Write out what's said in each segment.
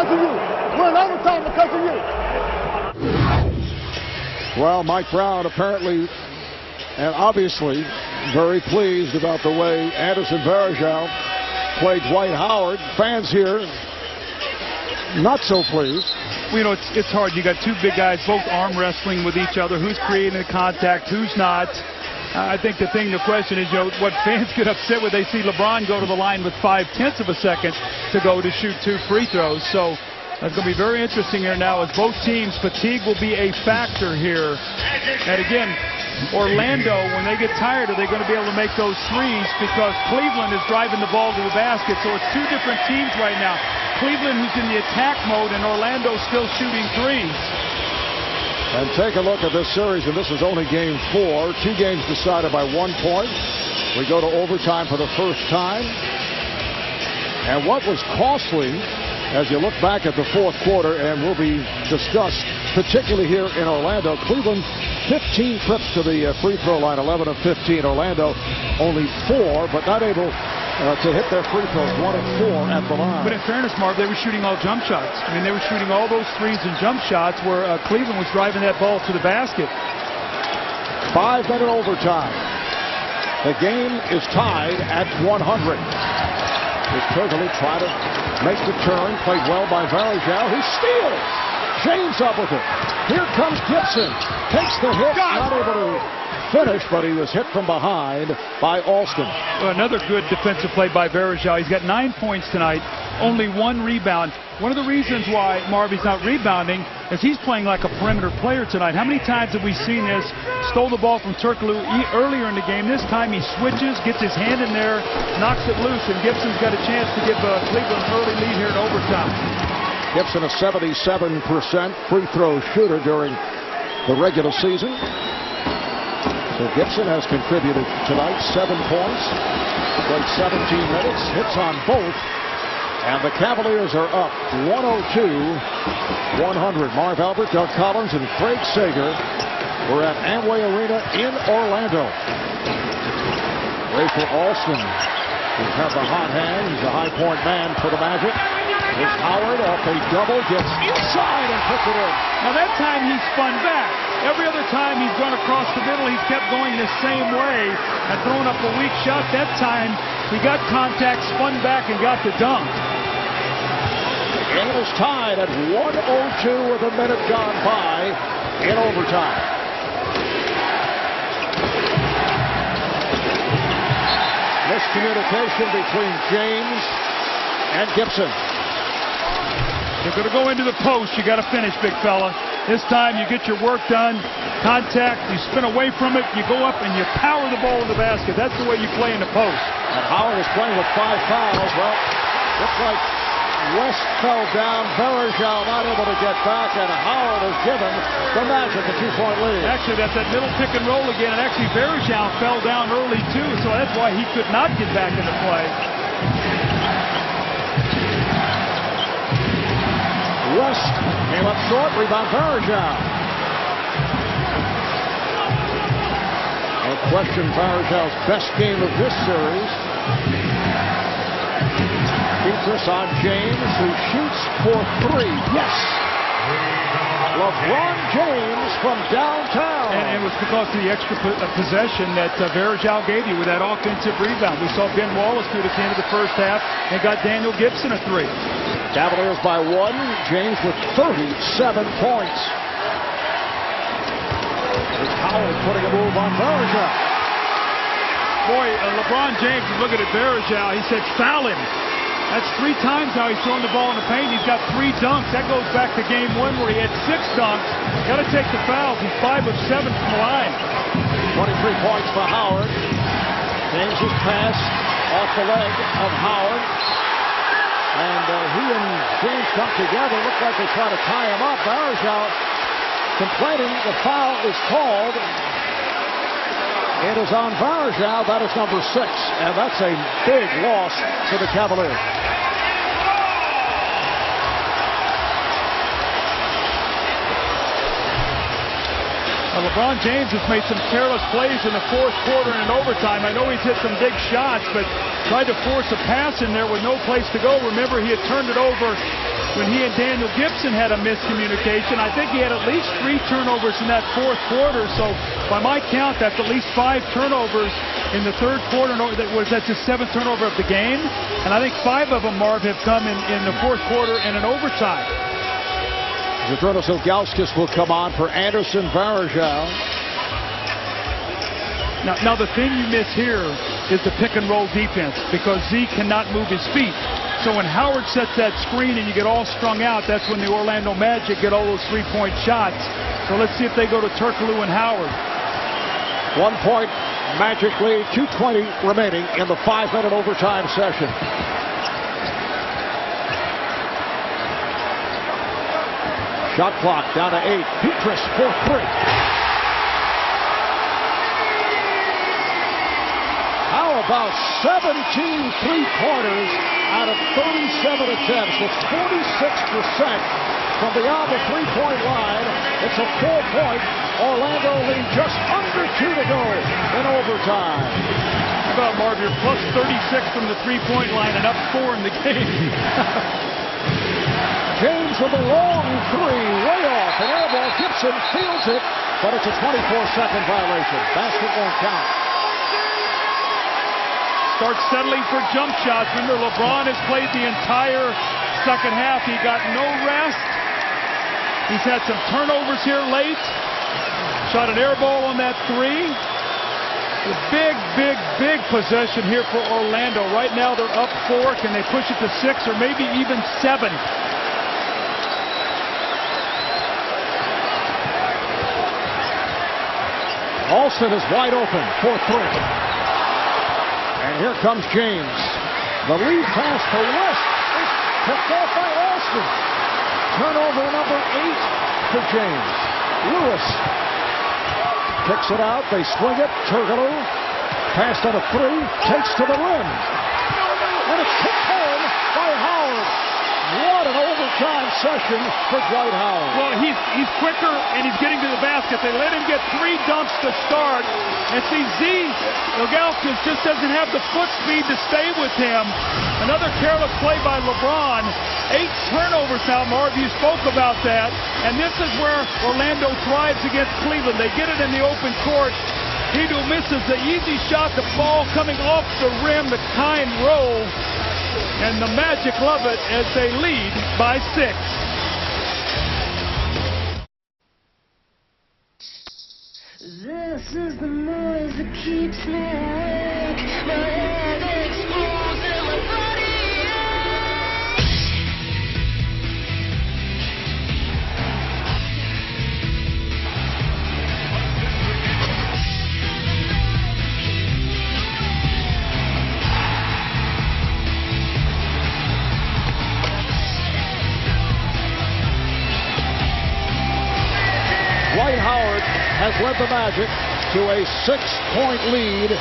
because of you. We're in overtime because of you. Well, Mike Brown apparently and obviously very pleased about the way Anderson Varejao played Dwight Howard. Fans here not so pleased. Well, you know, it's hard. You got two big guys both arm wrestling with each other. Who's creating the contact, who's not? I think the question is, you know, what fans get upset with, they see LeBron go to the line with 0.5 of a second to go to shoot 2 free throws. So that's going to be very interesting here now as both teams, fatigue will be a factor here. And again, Orlando, when they get tired, are they going to be able to make those threes? Because Cleveland is driving the ball to the basket. So it's two different teams right now. Cleveland, who's in the attack mode, and Orlando still shooting threes. And take a look at this series, and this is only game 4. 2 games decided by 1 point. We go to overtime for the first time. And what was costly, as you look back at the fourth quarter, and will be discussed, particularly here in Orlando, Cleveland 15 trips to the free throw line, 11 of 15. Orlando only 4, but not able to hit their free throws, 1 of 4 at the line. But in fairness, Marv, they were shooting all jump shots. I mean, they were shooting all those threes and jump shots where Cleveland was driving that ball to the basket. 5-minute overtime. The game is tied at 100. As Turkoglu tried to make the turn, played well by Varejao, who steals. James up with it. Here comes Gibson. Takes the hit, not able to finish, but he was hit from behind by Alston. Well, another good defensive play by Varejao. He's got 9 points tonight, only 1 rebound. One of the reasons why Marvy's not rebounding is he's playing like a perimeter player tonight. How many times have we seen this? Stole the ball from Turkoglu earlier in the game. This time he switches, gets his hand in there, knocks it loose, and Gibson's got a chance to give Cleveland an early lead here in overtime. Gibson, a 77% free throw shooter during the regular season. So Gibson has contributed tonight, 7 points, played 17 minutes, hits on both, and the Cavaliers are up 102-100. Marv Albert, Doug Collins, and Craig Sager were at Amway Arena in Orlando. Ray for Alston, who has a hot hand. He's a high point man for the Magic. It's Howard off a double, gets inside and puts it in. Now that time he spun back. Every other time he's gone across the middle, he's kept going the same way and throwing up a weak shot. That time he got contact, spun back, and got the dunk. The game is tied at 102 with a minute gone by in overtime. Miscommunication between James and Gibson. You're going to go into the post. You got to finish, big fella. This time you get your work done. Contact. You spin away from it. You go up and you power the ball in the basket. That's the way you play in the post. And Howard is playing with 5 fouls. Well, looks like West fell down. Varejao not able to get back, and Howard has given the Magic a 2-point lead. Actually, that's that middle pick and roll again. And actually, Varejao fell down early too, so that's why he could not get back into play. West came up short, rebound Varejao. No question Varejao's best game of this series. Petrus on James, who shoots for 3. Yes! LeBron James from downtown. And it was because of the extra possession that Varejao gave you with that offensive rebound. We saw Ben Wallace do it at the end of the first half and got Daniel Gibson a 3. Cavaliers by 1. James with 37 points. Here's Howard putting a move on Varejao. Boy, LeBron James is looking at Varejao. He said, foul him. That's 3 times now he's thrown the ball in the paint. He's got 3 dunks. That goes back to game 1 where he had 6 dunks. Got to take the fouls. He's 5 of 7 from the line. 23 points for Howard. James's pass off the leg of Howard. And he and James come together. Look like they try to tie him up. Varejao complaining the foul is called. It is on Varejao. That is number 6. And that's a big loss for the Cavaliers. LeBron James has made some careless plays in the fourth quarter and in overtime. I know he's hit some big shots, but tried to force a pass in there with no place to go. Remember, he had turned it over when he and Daniel Gibson had a miscommunication. I think he had at least 3 turnovers in that fourth quarter. So by my count, that's at least 5 turnovers in the third quarter. That's his 7th turnover of the game. And I think 5 of them, Marv, have come in the fourth quarter and in overtime. Zydrunas Ilgauskas will come on for Anderson Varejao. Now the thing you miss here is the pick and roll defense, because Z cannot move his feet. So when Howard sets that screen and you get all strung out, that's when the Orlando Magic get all those 3-point shots. So let's see if they go to Turkoglu and Howard. 1 point Magic lead, 2:20 remaining in the 5-minute overtime session. Shot clock down to 8. Petras for 3. How about 17 3-pointers out of 37 attempts? With 46% from beyond the 3-point line. It's a 4-point Orlando lead, just under 2 to go in overtime. How about, Marv, you're plus 36 from the 3-point line and up 4 in the game. James with a long 3, way off, an air ball. Gibson fields it, but it's a 24-second violation. Basket won't count. Starts settling for jump shots. Remember, LeBron has played the entire second half. He got no rest. He's had some turnovers here late. Shot an air ball on that 3. A big possession here for Orlando. Right now they're up 4. Can they push it to 6 or maybe even 7? Alston is wide open for 3. And here comes James. The lead pass to West is picked off by Alston. Turnover number 8 for James. Lewis picks it out. They swing it. Turkoglu passed on a 3. Takes to the rim. And it's kicked home by Howard. What an overtime session for Dwight Howard. Well, he's quicker and he's getting to the basket. They let him get 3 dumps to start. And see, Ilgauskas just doesn't have the foot speed to stay with him. Another careless play by LeBron. 8 turnovers now, Marv. You spoke about that. And this is where Orlando thrives against Cleveland. They get it in the open court. Hedo misses the easy shot, the ball coming off the rim, the kind roll. And the Magic love it as they lead by 6. This is the noise that keeps me awake. My head explodes and my body Dwight Howard has led the Magic to a 6-point lead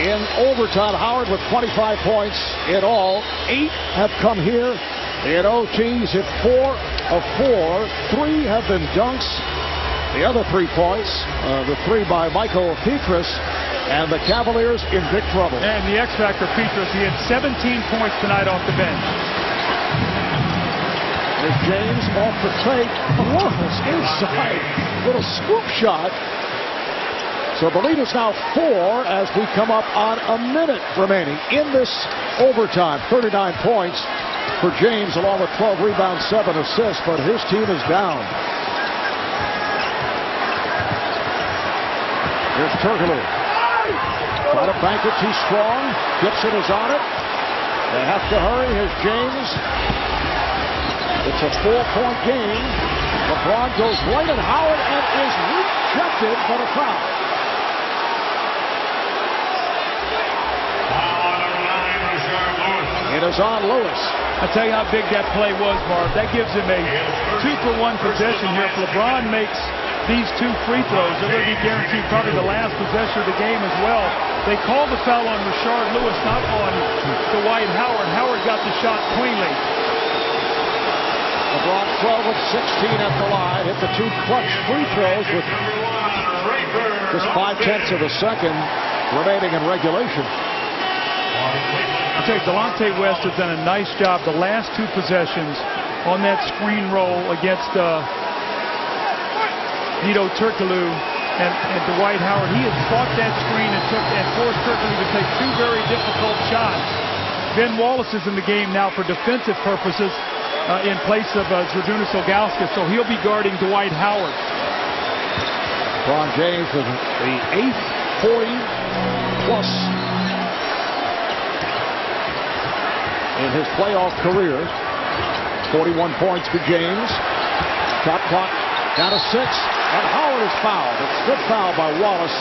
in overtime. Howard with 25 points in all. 8 have come here in OTs. Hit 4 of 4. 3 have been dunks. The other 3 points, the 3 by Michael Petras, and the Cavaliers in big trouble. And the X-Factor Petras, he had 17 points tonight off the bench. There's James off the take. Warhus inside. Little scoop shot. So the lead is now 4 as we come up on a minute remaining in this overtime. 39 points for James, along with 12 rebounds, 7 assists, but his team is down. Here's Turkoglu. Try to bank it too strong. Gibson is on it. They have to hurry. Here's James. It's a 4-point game. LeBron goes right at Howard and is rejected for the foul. It is on Lewis. I'll tell you how big that play was, Marv. That gives him a 2-for-1 possession here. If LeBron makes these 2 free throws, they're going to be guaranteed probably the last possession of the game as well. They called the foul on Rashard Lewis, not on Dwight Howard. Howard got the shot cleanly. LeBron 12 of 16 at the line. Hit the 2 clutch free throws with just 5/10 of a second remaining in regulation. I'll tell you, Delonte West has done a nice job the last 2 possessions on that screen roll against Hedo Turkoglu and Dwight Howard. He had fought that screen and forced Turkoglu to take two very difficult shots. Ben Wallace is in the game now for defensive purposes in place of Zydrunas Ilgauskas, so he'll be guarding Dwight Howard. LeBron James with the 8th 40-plus in his playoff career. 41 points for James. Shot clock down to 6, and Howard is fouled. It's good foul by Wallace.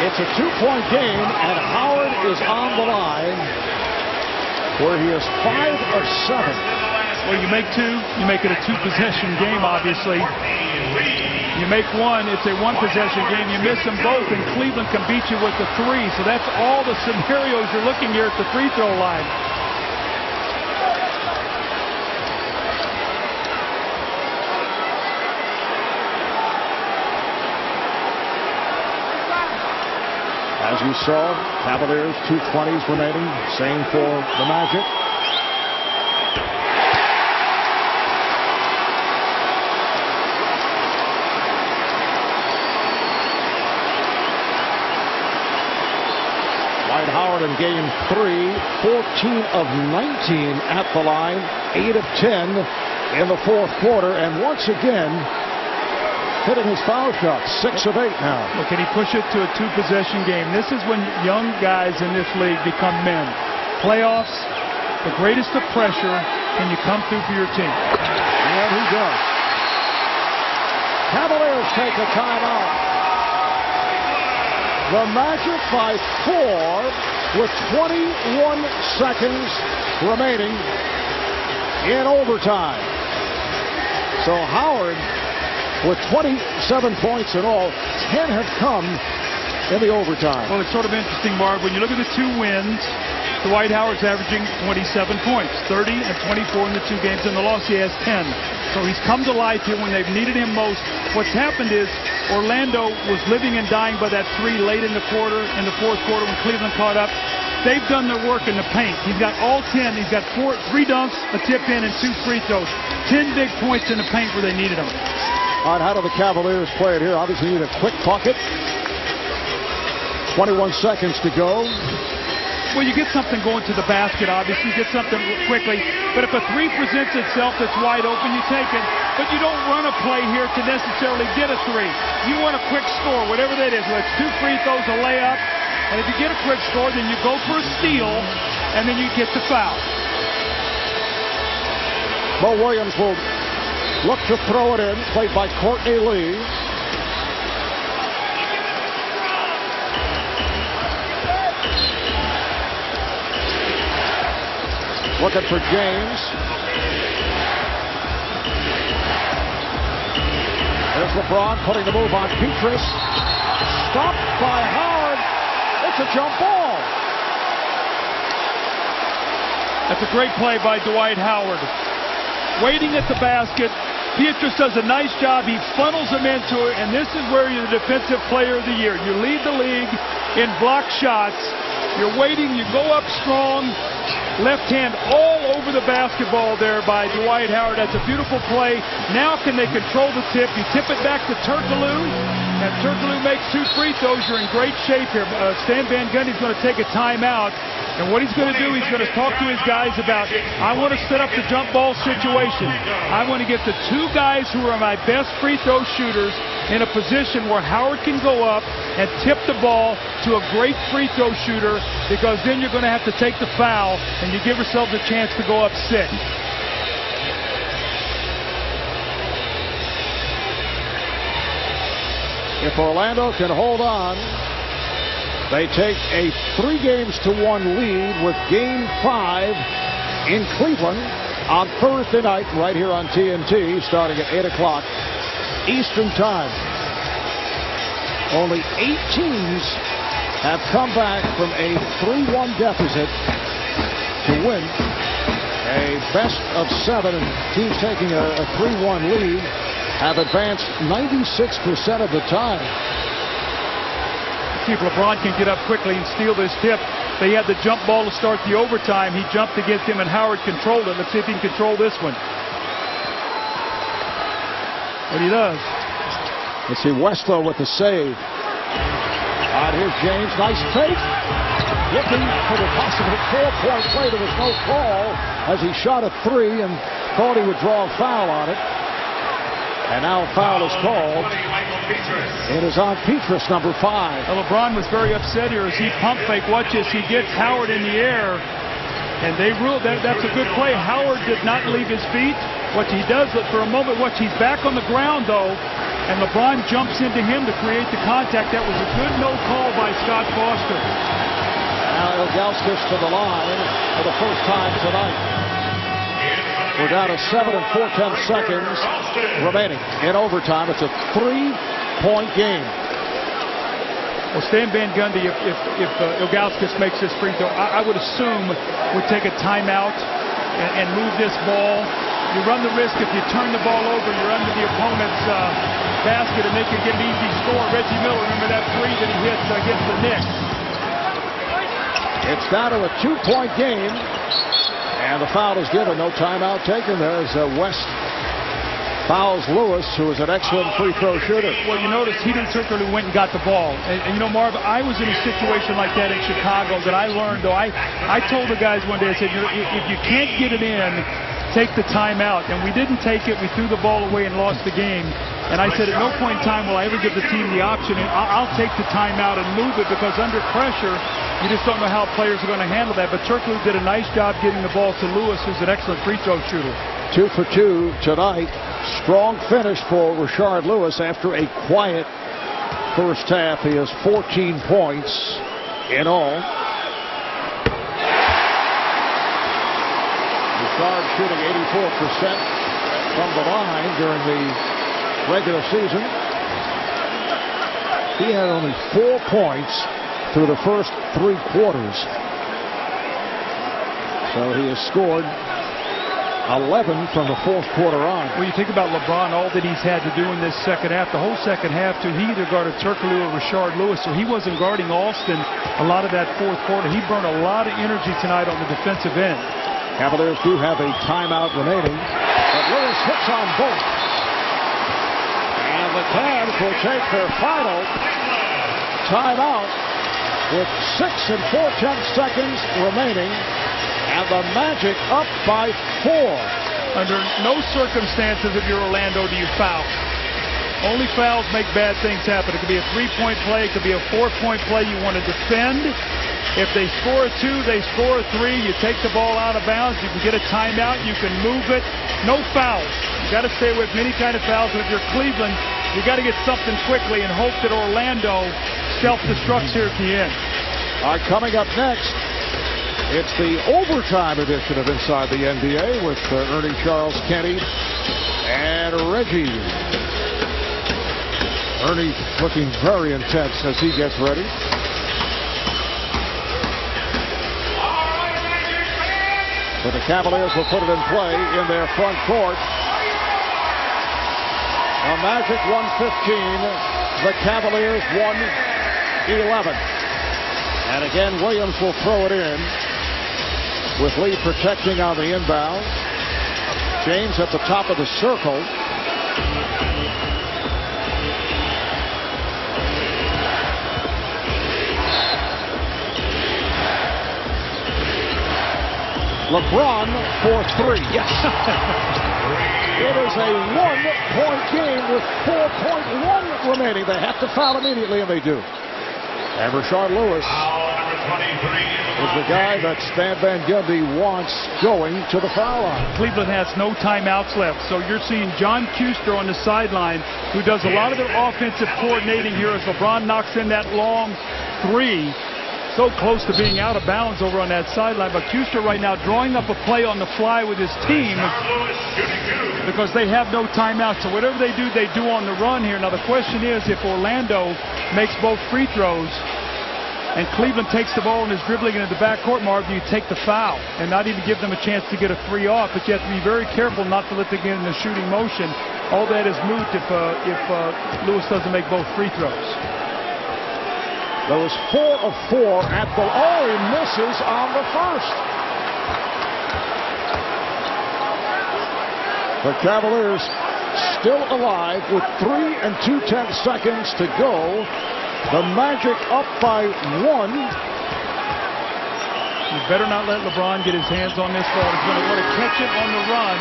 It's a 2-point game, and Howard is on the line where he is 5 of 7. Well, you make two, you make it a 2-possession game, obviously. You make one, it's a 1-possession game. You miss them both, and Cleveland can beat you with the 3. So that's all the scenarios you're looking here at the free throw line. As you saw, Cavaliers 2:20s remaining. Same for the Magic. Dwight Howard in game 3, 14 of 19 at the line, 8 of 10 in the fourth quarter, and once again hitting his foul shot, 6 of 8 now. Well, can he push it to a 2-possession game? This is when young guys in this league become men. Playoffs, the greatest of pressure, can you come through for your team? And he does. Cavaliers take a timeout. The Magic by 4 with 21 seconds remaining in overtime. So Howard with 27 points in all, 10 have come in the overtime. Well, it's sort of interesting, Marv. When you look at the 2 wins, Dwight Howard's averaging 27 points, 30 and 24 in the 2 games. In the loss, he has 10. So he's come to life here when they've needed him most. What's happened is Orlando was living and dying by that 3 late in the fourth quarter when Cleveland caught up. They've done their work in the paint. He's got all 10. He's got 3 dunks, a tip in, and 2 free throws. 10 big points in the paint where they needed him. All right, how do the Cavaliers play it here? Obviously, you need a quick bucket. 21 seconds to go. Well, you get something going to the basket, obviously. You get something quickly. But if a 3 presents itself that's wide open, you take it. But you don't run a play here to necessarily get a 3. You want a quick score, whatever that is. Whether it's 2 free throws, a layup. And if you get a quick score, then you go for a steal, and then you get the foul. Mo Williams will look to throw it in, played by Courtney Lee. Looking for James. There's LeBron putting the move on Petrus. Stopped by Howard. It's a jump ball. That's a great play by Dwight Howard. Waiting at the basket. Petrus does a nice job. He funnels him into it, and this is where you're the defensive player of the year. You lead the league in block shots. You're waiting. You go up strong. Left hand all over the basketball there by Dwight Howard. That's a beautiful play. Now can they control the tip? You tip it back to Turkoglu, and Turkoglu makes 2 free throws. You're in great shape here. Stan Van Gundy's going to take a timeout. And what he's going to do, he's going to talk to his guys about, I want to set up the jump ball situation. I want to get the 2 guys who are my best free throw shooters in a position where Howard can go up and tip the ball to a great free throw shooter, because then you're going to have to take the foul and you give yourself a chance to go up 6. If Orlando can hold on, they take a 3-1 lead with Game 5 in Cleveland on Thursday night right here on TNT starting at 8 o'clock Eastern Time. Only 8 teams have come back from a 3-1 deficit to win a best of 7. And teams taking a 3-1 lead have advanced 96% of the time. See if LeBron can get up quickly and steal this tip. They had the jump ball to start the overtime. He jumped against him, and Howard controlled it. Let's see if he can control this one. But he does. Let's see Westlow with the save. Here's James. Nice take. Looking for the possible 4-point play. There was no call as he shot a 3 and thought he would draw a foul on it. And now a foul is called. It is on Petrus, number 5. Well, LeBron was very upset here as he pump fake. Watch this. He gets Howard in the air. And they ruled that's a good play. Howard did not leave his feet. What he does, for a moment, watch, he's back on the ground, though. And LeBron jumps into him to create the contact. That was a good no call by Scott Foster. Now Ilgauskas to the line for the first time tonight. We're down to 7 and 4/10 seconds remaining in overtime. It's a 3-point game. Well, Stan Van Gundy, if Ilgauskas makes this free throw, I would assume would take a timeout and move this ball. You run the risk if you turn the ball over, you're under the opponent's basket and they could get an easy score. Reggie Miller, remember that 3 that he hit against the Knicks. It's down to a 2-point game. And the foul is given. No timeout taken there as West fouls Lewis, who is an excellent free throw shooter. Well, you notice Hedo Turkoglu went and got the ball. And you know, Marv, I was in a situation like that in Chicago that I learned, though. I told the guys one day, I said, if you can't get it in, take the timeout. And we didn't take it. We threw the ball away and lost the game. And I said, at no point in time will I ever give the team the option. And I'll take the timeout and move it because under pressure, you just don't know how players are going to handle that. But Turkoglu did a nice job getting the ball to Lewis, who's an excellent free throw shooter. 2 for 2 tonight. Strong finish for Rashard Lewis after a quiet first half. He has 14 points in all. Rashard shooting 84% from the line during the regular season. He had only 4 points through the first 3 quarters. So he has scored 11 from the 4th quarter on. When you think about LeBron, all that he's had to do in this second half, the whole second half, too, he either guarded Turkoglu or Rashard Lewis, so he wasn't guarding Alston a lot of that 4th quarter. He burned a lot of energy tonight on the defensive end. Cavaliers do have a timeout remaining, but Lewis hits on both. And the Cavs will take their final timeout with 6 and 4/10 seconds remaining. And the Magic up by 4. Under no circumstances, if you're Orlando, do you foul. Only fouls make bad things happen. It could be a 3-point play. It could be a 4-point play. You want to defend. If they score a 2, they score a 3. You take the ball out of bounds. You can get a timeout. You can move it. No fouls. You got to stay away from any kind of fouls. But if you're Cleveland, you got to get something quickly and hope that Orlando self-destructs here at the end. All right, coming up next, it's the overtime edition of Inside the NBA with Ernie Charles Kenny and Reggie. Ernie looking very intense as he gets ready. So the Cavaliers will put it in play in their front court. A Magic 115, the Cavaliers 111. And again, Williams will throw it in, with Lee protecting on the inbound. James at the top of the circle. LeBron for 3. Yes. It is a 1-point game with 4.1 remaining. They have to foul immediately, and they do. And Rashard Lewis is the guy that Stan Van Gundy wants going to the foul line. Cleveland has no timeouts left, so you're seeing John Kuster on the sideline, who does a lot of their offensive coordinating here as LeBron knocks in that long 3. So close to being out of bounds over on that sideline, but Kuster right now drawing up a play on the fly with his team because they have no timeouts. So whatever they do on the run here. Now the question is, if Orlando makes both free throws and Cleveland takes the ball and is dribbling into the backcourt, Marv, do you take the foul and not even give them a chance to get a 3 off? But you have to be very careful not to let them get in the shooting motion. All that is moot if Lewis doesn't make both free throws. There was 4 of 4 at the. Oh, he misses on the first. The Cavaliers still alive with 3 2/10 seconds to go. The Magic up by 1. You better not let LeBron get his hands on this ball. He's going to want to catch it on the run.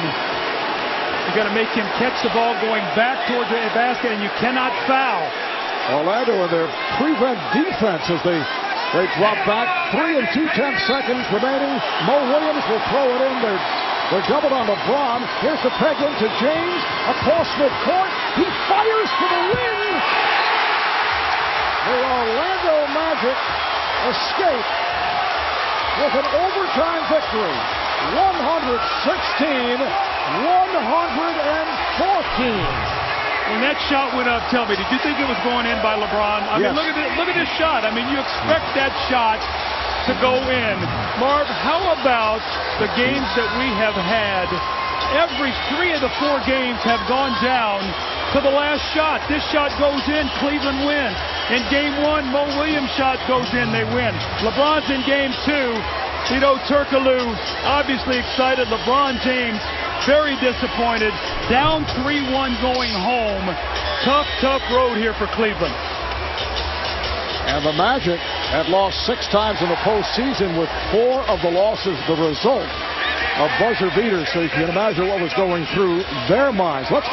You got to make him catch the ball going back towards the basket, and you cannot foul. Orlando in their prevent defense as they drop back. 3 2/10 seconds remaining. Mo Williams will throw it in. They're doubled on LeBron. Here's the peg into James across midcourt. He fires for the win. The Orlando Magic escape with an overtime victory. 116-114. When that shot went up, tell me, did you think it was going in by LeBron? I Yes. mean, look at this shot. I mean, you expect that shot to go in. Marv, how about the games that we have had? Every 3 of the 4 games have gone down to the last shot. This shot goes in, Cleveland wins. In game 1, Mo Williams' shot goes in, they win. LeBron's in game 2. Hedo Turkoglu obviously excited. LeBron James very disappointed. Down 3-1 going home. Tough road here for Cleveland. And the Magic had lost 6 times in the postseason, with 4 of the losses the result of buzzer beaters. So you can imagine what was going through their minds. Let's